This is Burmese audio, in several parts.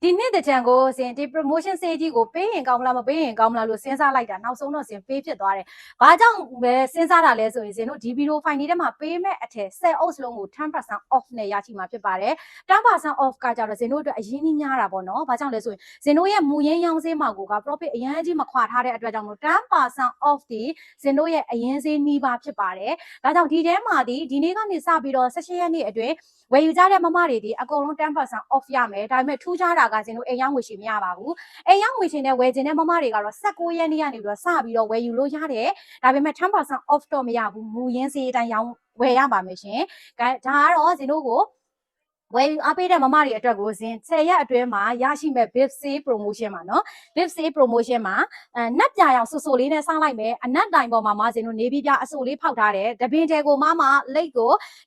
ဒီနေ့တကြံကိုစင်ဒီ promotion ဆေးကြီးကိုပေးရင်ကောင်းမလားမပေးရင်ကောင်းမလားလို့စဉ်းစားလိုက်တာနောက်ဆုံးတော့စင်ပေးဖြစ်သွားတယ်။ဘာကြောင့်ပဲစဉ်းစားတာလဲဆိုရင်စင်တို့ဒီဗီဒီယိုဖိုင်လေးထဲမှာပေးမဲ့အထည်10အုပ်စလုံးကို10% off နဲ့ရရှိမှာဖြစ်ပါတယ်။10% off ကကြတော့စင်တို့အတွက်အရင်းကြီးများတာပေါ့နော်။ဘာကြောင့်လဲဆိုရင်စင်တို့ရဲ့မူရင်းရောင်းဆေးမှာကိုက profit အရန်ကြီးမခွာထားတဲ့အတွက်ကြောင့်မို့10% off ဒီစင်တို့ရဲ့အရင်းဆေးနှီးပါဖြစ်ပါတယ်။ဒါကြောင့်ဒီထဲမှာဒီနေ့ကနေစပြီးတော့18ရက်နေ့အတွင်းဝယ်ယူကြတဲ့မမတွေဒီအကုန်လုံး10% off ရမယ်ဒါပေမဲ့ထူးခြားတာကစင်တို့အိမ်ရောက်ငွေရှိမရပါဘူးအိမ်ရောက်ငွေရှင်နဲ့ဝယ်ခြင်းတဲ့မမတွေကတော့19ရက်နေ့ကနေပြီးတော့စပြီးတော့ဝယ်ယူလို့ရတယ်ဒါပေမဲ့10% off တော့မရဘူးမူရင်းစီအတိုင်းရောင်းဝယ်ရပါမယ်ရှင်ဒါကတော့စင်တို့ကိုဝယ်အားပေးတဲ့မမတွေအတွက်ကိုစင်10ရက်အတွင်းမှာရရှိမဲ့ bib sale promotion မှာနော် bib sale promotion မှာနက်ပြာရောင်ဆူလေးနဲ့စောင်းလိုက်မယ်အနက်တိုင်ပေါ်မှာစင်တို့နေပြီးပြအဆူလေးဖောက်ထားတယ်တပင်တဲကိုမ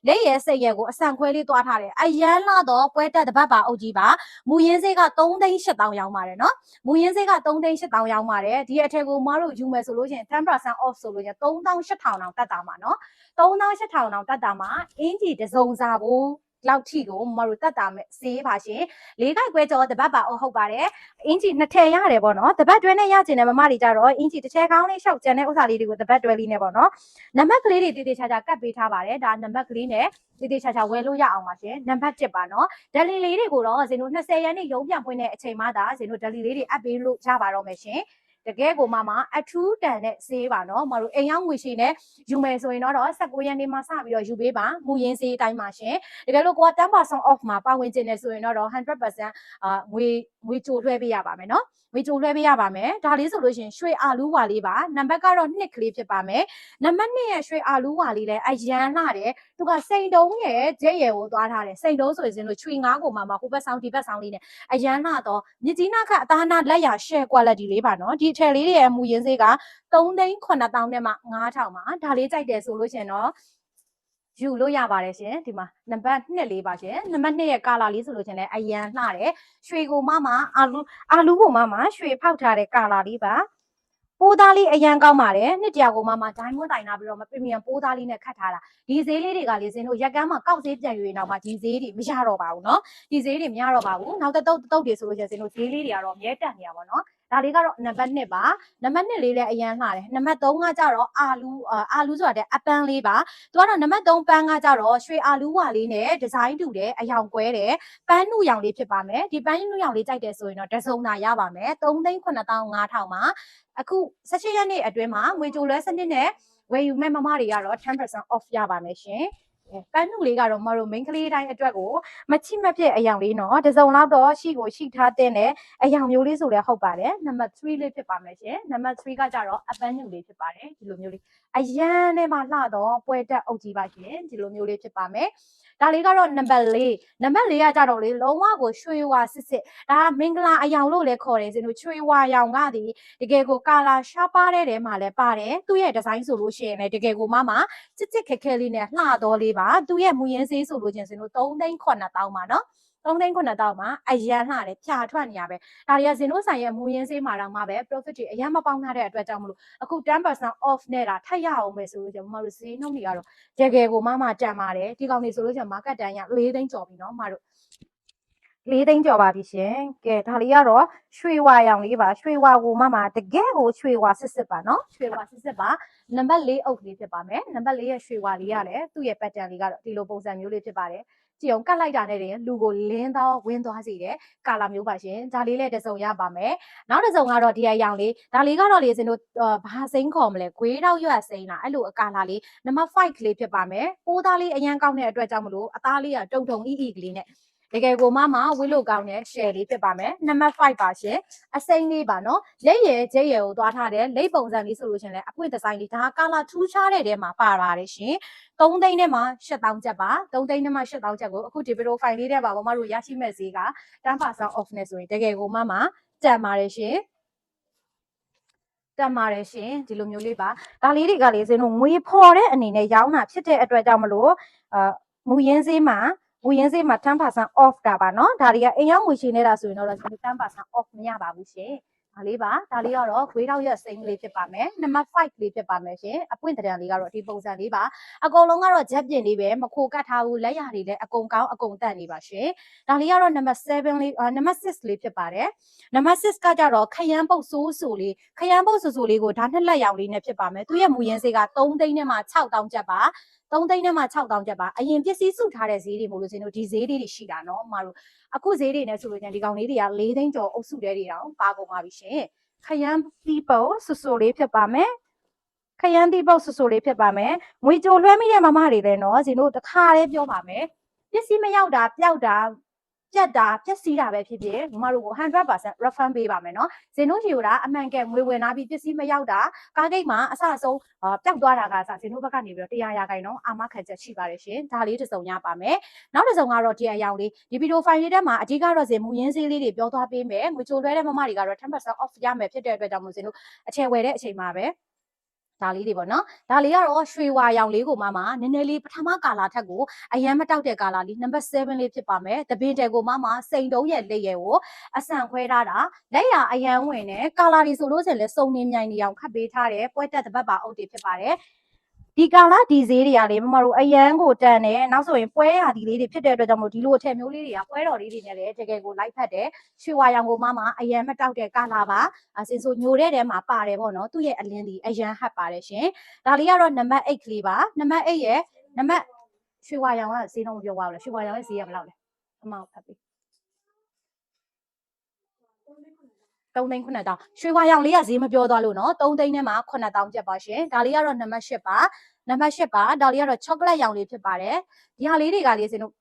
လက်ရဲစိတ်ရဲကိုအဆန်ခွဲလေးသွားထားတယ်အရန်လာတော့ပွဲတက်တပတ်ပါအုပ်ကြီးပါမူရင်းစေးက3,800,000ရောင်းပါတယ်နော်မူရင်းစေးက3,800,000ရောင်းပါတယ်ဒီအထက်ကိုမတို့ယူမယ်ဆိုလို့ရှိရင်10% off ဆိုလို့ရှိရင်38,000တောင်တတ်တာမှာနော်38,000တောင်တတ်တာမှာအင်ဂျီတစုံစားဖို့လောက်ထိကိုမတို့တတ်တာမဲ့ဆေးပါရှင်လေးခိုက်ခွဲကြောတပတ်ပါဟုတ်ပါတယ်အင်ဂျီနှစ်ထည်ရတယ်ပေါ့နော်တပတ်တွဲနဲ့ရကျင်တဲ့မမတွေကြတော့အင်ဂျီတစ်ထည်ကောင်းလေးရှောက်ကျန်တဲ့ဥစ္စာလေးတွေကိုတပတ်တွဲလေးနဲ့ပေါ့နော်နံပါတ်ကလေးတွေတည်တည်ချာချာကတ်ပေးထားပါတယ်ဒါနံပါတ်ကလေးနဲ့တည်တည်ချာချာဝယ်လို့ရအောင်ပါရှင်နံပါတ်1ပါနော်ဒလီလေးတွေကိုတော့ဇင်တို့20ရက်နေ့ရုံးပြန်ဖွင့်တဲ့အချိန်မှသာဇင်တို့ဒလီလေးတွေအပ်ပေးလို့ရပါတော့မယ်ရှင်တကယ်ကိုမအထူးတန်တဲ့ဆေးပါနော်မတို့အိမ်ရောက်ငွေရှိနဲ့ယူမယ်ဆိုရင်တော့19ရက်နေ့မှစပြီးတော့ယူပေးပါမူရင်းဆေးအတိုင်းပါရှင်တကယ်လို့ကိုက10% off မှာပါဝင်ခြင်းနဲ့ဆိုရင်တော့100%ငွေကြိုလွှဲပေးရပါမယ်နော်ငွေကြိုလွှဲပေးရပါမယ်ဒါလေးဆိုလို့ရှိရင်ရွှေအာလူးဝါလေးပါနံပါတ်ကတော့2ကလေးဖြစ်ပါမယ်နံပါတ်2ရဲ့ရွှေအာလူးဝါလေးလည်းအရန်လှတယ်သူကစိန်တုံးရဲ့ဂျဲရဲကိုသွားထားတယ်စိန်တုံးဆိုရင်လို့ချွေငါးကိုမှဟိုဘက်ဆောင်ဒီဘက်ဆောင်လေးနဲ့အရန်လှတော့မြစ်ကြီးနားကအသားနာလက်ရ share quality လေးပါနော်ဒီအထည်လေးတွေရဲ့မူရင်းစေးက3,900,000နဲ့မှ9,000ပါဒါလေးကြိုက်တယ်ဆိုလို့ရှိရင်တော့ယူလို့ရပါတယ်ရှင်ဒီမှာနံပါတ်2လေးပါရှင်နံပါတ်2ရဲ့ကာလာလေးဆိုလို့ရှင်လည်းအရန်လှတယ်ရွှေကိုအာလူးကိုရွှေဖောက်ထားတဲ့ကာလာလေးပါပိုးသားလေးအရန်ကောင်းပါတယ်နှစ်တရာကိုဒိုင်းမွန်းတိုင်နာပြီးတော့ပရီမီယံပိုးသားလေးနဲ့ခတ်ထားတာဒီဈေးလေးတွေကလေစင်တို့ရက်ကမ်းမှာကောက်ဈေးပြန်ယူရင်တော့ဒီဈေးတွေမရတော့ပါဘူးเนาะဒီဈေးတွေမရတော့ပါဘူးနောက်တုတ်တွေဆိုလို့ရှင်စင်တို့ဈေးလေးတွေကတော့အမြဲတက်နေရပါတော့ဒါလေးကတော့နံပါတ်2ပါနံပါတ်2လေးလည်းအရန်လှတယ်နံပါတ်3ကကြတော့အာလူးဆိုတာတဲ့အပန်းလေးပါသူကတော့နံပါတ်3ပန်းကကြတော့ရွှေအာလူးဝါလေးနဲ့ဒီဇိုင်းတူတယ်အယောင်ကွဲတယ်ပန်းနုရောင်လေးဖြစ်ပါမယ်ဒီပန်းနုရောင်လေးကြိုက်တယ်ဆိုရင်တော့တစုံသာရပါမယ်3,950,000မှာအခု18ရက်နေ့အတွင်းမှာငွေကြိုလွှဲစနစ်နဲ့ဝယ်ယူမဲ့မမတွေကတော့10% off ရပါမယ်ရှင်ပန်းနုလေးကတော့မတို့ main ကလေးတိုင်းအတွက်ကိုမချိမဖြစ်အယောင်လေးနော်တစုံလောက်တော့ရှိထားတဲ့အယောင်မျိုးလေးဆိုလည်းဟုတ်ပါတယ်နံပါတ်3လေးဖြစ်ပါမယ်ရှင်နံပါတ်3ကကြတော့အပန်းနုလေးဖြစ်ပါတယ်ဒီလိုမျိုးလေးအရန်နဲ့မှလှတော့ပွဲတက်အုပ်ကြီးပါရှင်ဒီလိုမျိုးလေးဖြစ်ပါမယ်ဒါလေးကတော့နံပါတ်4ကကြတော့လေလုံးဝကိုရွှေဝါစစ်ဒါမင်္ဂလာအယောင်လို့လည်းခေါ်တယ်စင်တို့ရွှေဝါရောင်ကဒီတကယ်ကိုကာလာရှားပါတဲ့ထဲမှာလည်းပါတယ်သူ့ရဲ့ဒီဇိုင်းဆိုလို့ရှိရင်လည်းတကယ်ကိုချစ်ခက်ခဲလေးနဲ့လှတော်လေးပါသူ့ရဲ့မူရင်းစေးဆိုလို့ချင်းစင်တို့3,900,000ပါနော်3,900,000မှာအရန်လှတယ်ဖြာထွက်နေရပဲဒါတွေကဇင်တို့ဆိုင်ရဲ့မူရင်းစေးမှာတော့ပဲ profit တွေအရန်မပေါင်းထားတဲ့အတွက်ကြောင့်မလို့အခု10% off နဲ့တာထပ်ရအောင်ပဲဆိုလို့ကျွန်မတို့ဈေးနှုန်းတွေကတော့တကယ်ကိုတန်ပါတယ်ဒီကောင်တွေဆိုလို့ကျွန်မ market တန်ရ4 သိန်းကျော်ပြီနော်မတို့4 သိန်းကျော်ပါပြီရှင်ကဲဒါလေးကတော့ရွှေဝါရောင်လေးပါရွှေဝါကိုတကယ်ကိုရွှေဝါစစ်ပါနော်ရွှေဝါစစ်ပါနံပါတ်4အုပ်လေးဖြစ်ပါမယ်နံပါတ်4ရဲ့ရွှေဝါလေးရတယ်သူ့ရဲ့ pattern လေးကတော့ဒီလိုပုံစံမျိုးလေးဖြစ်ပါတယ်ကြည့်အောင်ကတ်လိုက်တာနဲ့တင်လူကိုလင်းတော့ဝင်းသွားစေတဲ့ကာလာမျိုးပါရှင်ဒါလေးလည်းတစ်စုံရပါမယ်နောက်တစ်စုံကတော့ဒီအရောင်လေးဒါလေးကတော့လေစင်တို့ဘာစိမ်းခေါ်မလဲဂွေးတော့ရွက်စိမ်းလားအဲ့လိုအကာလာလေးနံပါတ်5ကလေးဖြစ်ပါမယ်ပိုးသားလေးအရန်ကောင်းတဲ့အတွက်ကြောင့်မလို့အသားလေးကတုံတုံအီကလေးနဲ့တကယ်ကိုဝိလို့ကောင်းတဲ့ share လေးဖြစ်ပါမယ်နံပါတ်5ပါရှင်အစိမ်းလေးပါနော်လက်ရကျဲရကိုသွားထားတယ်လိပ်ပုံစံလေးဆိုလို့ရှင်လဲအပွင့်ဒီဇိုင်းလေးဒါကာလာထူးခြားတဲ့ထဲမှာပါပါတယ်ရှင်3 သိန်းနဲ့မှ8,000ကျပ်ပါ3 သိန်းနဲ့မှ8,000ကျပ်ကိုအခုဒီဗီဒီယိုဖိုင်လေးထဲမှာတို့ရရှိမဲ့ဈေးက10% off နဲ့ဆိုရင်တကယ်ကိုတန်ပါတယ်ရှင်တက်ပါတယ်ရှင်ဒီလိုမျိုးလေးပါဒါလေးတွေကလေစင်းတို့ငွေဖော်တဲ့အနေနဲ့ရောင်းတာဖြစ်တဲ့အတွက်ကြောင့်မလို့မူရင်းဈေးမှာ10% off တာပါနော်ဒါတွေကအိမ်ရောက်ငွေရှင်နေတာဆိုရင်တော့10% off မရပါဘူးရှင် ဒါလေးပါဒါလေးကတော့ခွေးထောက်ရက်စိမ့်လေးဖြစ်ပါမယ်နံပါတ်5လေးဖြစ်ပါမယ်ရှင်အပွင့်တံလေးကတော့ဒီပုံစံလေးပါအကုန်လုံးကတော့ဂျက်ပြင်လေးပဲမခိုကတ်ထားဘူးလက်ရတွေလည်းအကုန်ကောင်းအကုန်တက်နေပါရှင်ဒါလေးကတော့နံပါတ်7လေးနံပါတ်6လေးဖြစ်ပါတယ်နံပါတ်6ကကြတော့ခရမ်းပုတ်ဆိုးဆိုလေးခရမ်းပုတ်ဆိုးလေးကိုဒါနှစ်လက်ရောင်လေးနဲ့ဖြစ်ပါမယ်သူရဲ့မူရင်းစေးက3သိန်းနဲ့မှ6000ကျပ်ပါ3သိန်းနဲ့မှ6000ကျပ်ပါအရင်ပစ္စည်းစုထားတဲ့ဈေးတွေမို့လို့ရှင်တို့ဒီဈေးလေးတွေရှိတာနော်မတို့အခုဈေးတွေနဲ့ဆိုလို့ရှင်ဒီကောင်လေးတွေက4သိန်းကျော်အုပ်စုတဲတွေတောင်ပါကုန်ပါပြီရှင်ခရမ်းသီးပုတ်ဆူဆူလေးဖြစ်ပါမယ်ခရမ်းသီးပုတ်ဆူဆူလေးဖြစ်ပါမယ်ငွေကြိုလွှဲမိတဲ့မမတွေလည်းနော်ရှင်တို့တစ်ခါလေးပြောပါမယ်ပစ္စည်းမရောက်တာပျောက်တာပြတ်တာပျက်စီးတာပဲဖြစ်ဖြစ်မမတို့ကို 100% refund ပေးပါမယ်နော်ဇင်တို့ကြီးက အမှန်ကငွေဝင်လာပြီးပစ္စည်းမရောက်တာကားဂိတ်မှာအဆအဆုံးပျောက်သွားတာကဇင်တို့ဘက်ကနေပြီးတော့100%အာမခံချက်ရှိပါတယ်ရှင်ဒါလေးတစ်စုံရပါမယ်နောက်တစ်စုံကတော့ဒီအယောင်လေးဒီဗီဒီယိုဖိုင်လေးထဲမှာအဓိကတော့ဇင်မူရင်းဈေးလေးတွေပြောသွားပေးမယ်ငွေချိုလွှဲတဲ့မမတွေကတော့ 10% off ရမယ်ဖြစ်တဲ့အတွက်ကြောင့်မို့ဇင်တို့အထည်ဝယ်တဲ့အချိန်မှာပဲဒါလေးတွေပေါ့နော်ဒါလေးကတော့ရွှေဝါရောင်လေးကိုမှနည်းနည်းလေးပထမကာလာထက်ကိုအရန်မတောက်တဲ့ကာလာလေးနံပါတ်7လေးဖြစ်ပါမယ်တပင်တယ်ကိုမှစိန်တုံးရဲ့လက်ရဲကိုအဆန်ခွဲထားတာလက်ရအရန်ဝင်တယ်ကာလာတွေဆိုလို့ဆိုရင်လည်းစုံနေမြိုင်နေအောင်ခတ်ပေးထားတယ်ပွဲတက်တပတ်ပါအုပ်တွေဖြစ်ပါတယ်ဒီကာလာဒီဈေးတွေကလေမမတို့အရန်ကိုတန်တယ်နောက်ဆိုရင်ပွဲရာဒီလေးတွေဖြစ်တဲ့အတွက်ကြောင့်မို့ဒီလိုအထည်မျိုးလေးတွေကပွဲတော်လေးတွေနဲ့လည်းတကယ်ကိုလိုက်ဖက်တယ်ရွှေဝါရောင်ကိုမှအရန်မတောက်တဲ့ကာလာပါစင်ဆိုညိုတဲ့ထဲမှာပါတယ်ပေါ့နော်သူ့ရဲ့အလင်းဒီအရန်ဟပ်ပါတယ်ရှင်ဒါလေးကတော့နံပါတ်8ကလေးပါနံပါတ်8ရဲ့နံပါတ်ရွှေဝါရောင်ကဈေးနှုန်းပြောပါဦးလေရွှေဝါရောင်ရဲ့ဈေးကဘယ်လောက်လဲအမောက်ဖတ်ပေး3သိန်း9000ရွှေဝါရောင်လေးကဈေးမပြောသွားလို့နော်3သိန်းနဲ့မှ9000ကျပ်ပါရှင်ဒါလေးကတော့နံပါတ်8ပါနံပါတ်8ပါဒါလေးကတော့ chocolate ရောင်လေးဖြစ်ပါတယ်ဒီဟာလေးတွေကလေးစင်တို့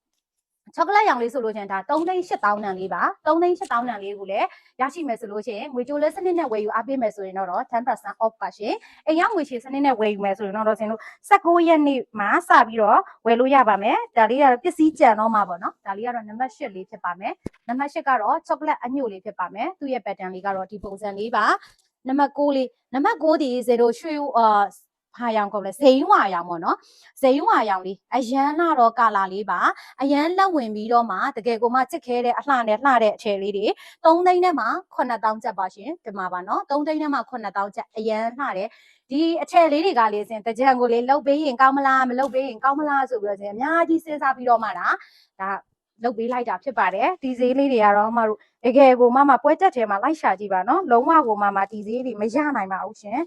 ချောကလက်ရောင်လေးဆိုလို့ချင်းဒါ3,8000တန်လေးပါ3,8000တန်လေးကိုလည်းရရှိမယ်ဆိုလို့ချင်းငွေကြိုလဲစနစ်နဲ့ဝယ်ယူအားပေးမယ်ဆိုရင်တော့10% off ပါရှင်အိမ်ရောက်ငွေချေစနစ်နဲ့ဝယ်ယူမယ်ဆိုရင်တော့ဆင်တို့19ရက်နေ့မှာစပြီးတော့ဝယ်လို့ရပါမယ်ဒါလေးကတော့ပစ္စည်းကြံတော့မှာပေါ့နော်ဒါလေးကတော့နံပါတ်8လေးဖြစ်ပါမယ်နံပါတ်8ကတော့ချောကလက်အညို့လေးဖြစ်ပါမယ်သူ့ရဲ့ pattern လေးကတော့ဒီပုံစံလေးပါနံပါတ်9လေးနံပါတ်9ဒီ0ရွှေဟာရောင်ကုန်လဲဇိမ်းဝါရောင်ပေါ့နော်ဇိမ်းဝါရောင်လေးအရန်လာတော့ကာလာလေးပါအရန်လက်ဝင်ပြီးတော့မှတကယ်ကိုမှချစ်ခဲတဲ့အလှနဲ့လှတဲ့အထည်လေးတွေ3သိန်းနဲ့မှ9000ကျပ်ပါရှင်ဒီမှာပါနော်3သိန်းနဲ့မှ9000ကျပ်အရန်လှတဲ့ဒီအထည်လေးတွေကလေးစင်တကြံကိုလေးလုတ်ပေးရင်ကောင်းမလားမလုတ်ပေးရင်ကောင်းမလားဆိုပြီးတော့စင်အများကြီးစဉ်းစားပြီးတော့မှဒါလုတ်ပေးလိုက်တာဖြစ်ပါတယ်ဒီဈေးလေးတွေကတော့မတို့တကယ်ကိုမှပွဲတက်ထဲမှာလိုက်ရှာကြည့်ပါနော်လုံးဝကိုမှဒီဈေးတွေမရနိုင်ပါဘူးရှင်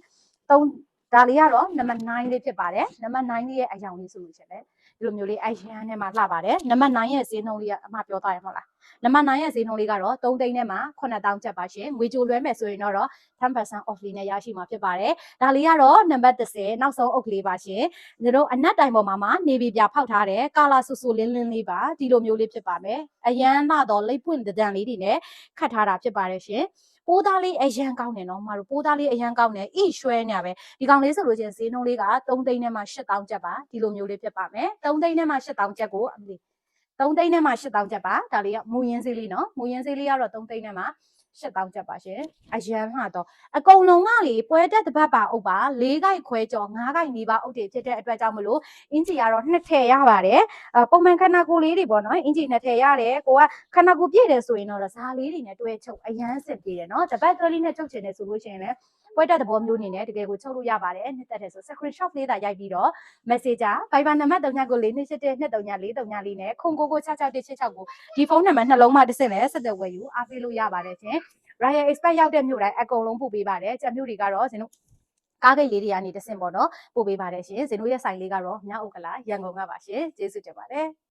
ဒါလေးကတော့နံပါတ်9လေးဖြစ်ပါတယ်နံပါတ်9လေးရဲ့အယောင်လေးဆိုလို့ရှင်လေဒီလိုမျိုးလေးအရန်နဲ့မှလှပါတယ်နံပါတ်9ရဲ့ဈေးနှုန်းလေးကအမှပြောသွားရမဟုတ်လားနံပါတ်9ရဲ့ဈေးနှုန်းလေးကတော့3သိန်းနဲ့မှ9000ကျပ်ပါရှင်ငွေကြိုလွှဲမယ်ဆိုရင်တော့10% off လေးနဲ့ရရှိမှာဖြစ်ပါတယ်ဒါလေးကတော့နံပါတ်10နောက်ဆုံးအုပ်ကလေးပါရှင်ဒီလိုအနက်တိုင်ပေါ်မှာနေပြည်ပြဖောက်ထားတဲ့ကာလာဆူဆူလင်းလင်းလေးပါဒီလိုမျိုးလေးဖြစ်ပါမယ်အရန်လှတော့လိပ်ပွင့်တံလေးတွေနဲ့ခတ်ထားတာဖြစ်ပါတယ်ရှင်ပိုးသားလေးအရန်ကောင်းတယ်နော်မတို့ပိုးသားလေးအရန်ကောင်းတယ်ဣရွှဲနေပဲဒီကောင်လေးဆိုလို့ချင်းဈေးနှုန်းလေးက3သိန်းနဲ့မှ8000ကျပ်ပါဒီလိုမျိုးလေးဖြစ်ပါမယ်3သိန်းနဲ့မှ8000ကျပ်ကို3သိန်းနဲ့မှ8000ကျပ်ပါဒါလေးကမူရင်းဈေးလေးနော်မူရင်းဈေးလေးကတော့3သိန်းနဲ့မှ8000ကျပ်ပါရှင်အရန်လှတော့အကုန်လုံးကလေပွဲတက်တပတ်ပါအုပ်ပါ၄ခိုက်ခွဲကျော်၅ခိုက်နေပါအုပ်တွေဖြစ်တဲ့အတွက်ကြောင့်မလို့အင်ဂျီကတော့နှစ်ထည်ရပါတယ်ပုံမှန်ခန္ဓာကိုယ်လေးတွေပေါ့နော်အင်ဂျီနှစ်ထည်ရတယ်ကိုကခန္ဓာကိုယ်ပြည့်တယ်ဆိုရင်တော့ဇာလေးတွေနဲ့တွဲချုပ်အရန်စစ်ပြေးတယ်နော်တပတ်ကလေးနဲ့ချုပ်ချင်တယ်ဆိုလို့ရှိရင်လည်းပွဲတက်သဘောမျိုးအနေနဲ့တကယ်ကိုချုပ်လို့ရပါတယ်နှစ်သက်တယ်ဆို screenshot လေးသာရိုက်ပြီးတော့ messenger Viber နံပါတ်3992843944နဲ့ခုံကိုကို6616ကိုဒီဖုန်းနံပါတ်နှလုံးမှတစ်ဆင့်လဲဆက်သွယ်ဝယ်ယူအားပေးလို့ရပါတယ်ရှင် Royal Expert ရောက်တဲ့မြို့တိုင်းအကုန်လုံးပို့ပေးပါတယ်။ကျန်မြို့တွေကတော့ဇင်တို့ကားဂိတ်လေးတွေကနေတဆင့်ပေါ့နော်ပို့ပေးပါတယ်ရှင်။ဇင်တို့ရဲ့ဆိုင်လေးကတော့မြောက်ဥက္ကလာရန်ကုန်ကပါရှင်။ကျေးဇူးတင်ပါတယ်။